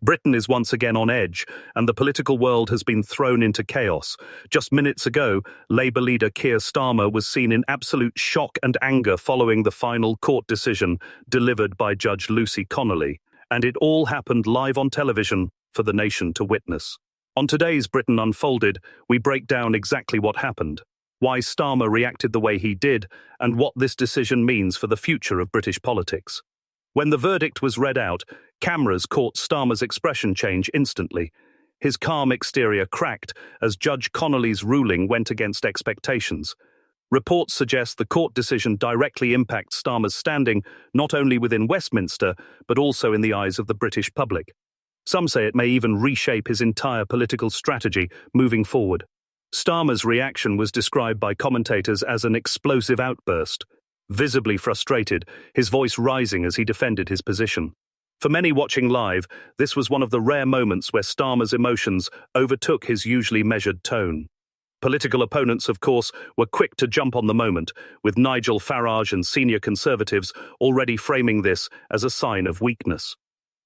Britain is once again on edge, and the political world has been thrown into chaos. Just minutes ago, Labour leader Keir Starmer was seen in absolute shock and anger following the final court decision delivered by Judge Connelly, and it all happened live on television for the nation to witness. On today's Britain Unfolded, we break down exactly what happened, why Starmer reacted the way he did, and what this decision means for the future of British politics. When the verdict was read out, cameras caught Starmer's expression change instantly. His calm exterior cracked as Judge Connelly's ruling went against expectations. Reports suggest the court decision directly impacts Starmer's standing not only within Westminster, but also in the eyes of the British public. Some say it may even reshape his entire political strategy moving forward. Starmer's reaction was described by commentators as an explosive outburst. Visibly frustrated, his voice rising as he defended his position. For many watching live, this was one of the rare moments where Starmer's emotions overtook his usually measured tone. Political opponents, of course, were quick to jump on the moment, with Nigel Farage and senior Conservatives already framing this as a sign of weakness.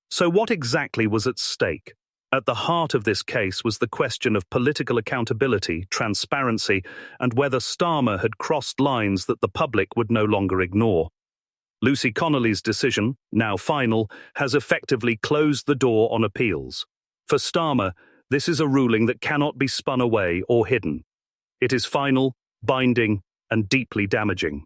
So what exactly was at stake? At the heart of this case was the question of political accountability, transparency, and whether Starmer had crossed lines that the public would no longer ignore. Connelly's decision, now final, has effectively closed the door on appeals. For Starmer, this is a ruling that cannot be spun away or hidden. It is final, binding, and deeply damaging.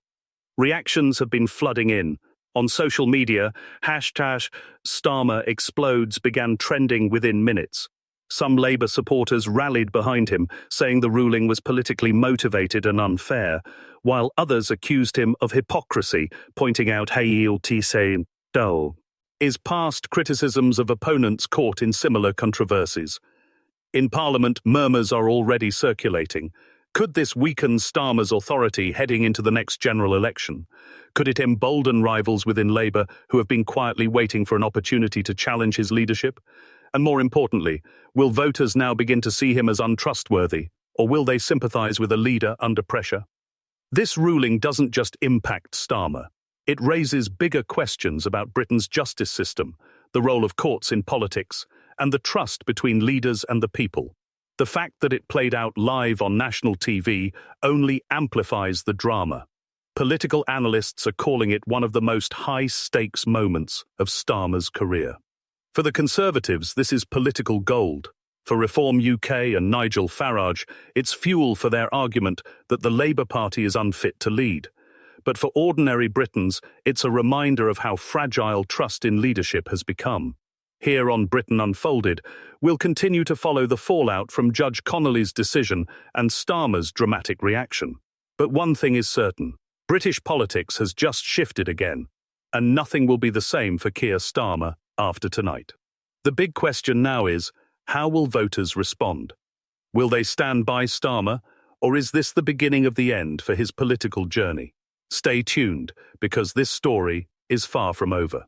Reactions have been flooding in. On social media, #StarmerExplodes began trending within minutes. Some Labour supporters rallied behind him, saying the ruling was politically motivated and unfair, while others accused him of hypocrisy, pointing out his past criticisms of opponents caught in similar controversies. In Parliament, murmurs are already circulating. Could this weaken Starmer's authority heading into the next general election? Could it embolden rivals within Labour who have been quietly waiting for an opportunity to challenge his leadership? And more importantly, will voters now begin to see him as untrustworthy, or will they sympathise with a leader under pressure? This ruling doesn't just impact Starmer. It raises bigger questions about Britain's justice system, the role of courts in politics, and the trust between leaders and the people. The fact that it played out live on national TV only amplifies the drama. Political analysts are calling it one of the most high-stakes moments of Starmer's career. For the Conservatives, this is political gold. For Reform UK and Nigel Farage, it's fuel for their argument that the Labour Party is unfit to lead. But for ordinary Britons, it's a reminder of how fragile trust in leadership has become. Here on Britain Unfolded, we'll continue to follow the fallout from Judge Connelly's decision and Starmer's dramatic reaction. But one thing is certain, British politics has just shifted again, and nothing will be the same for Keir Starmer after tonight. The big question now is, how will voters respond? Will they stand by Starmer, or is this the beginning of the end for his political journey? Stay tuned, because this story is far from over.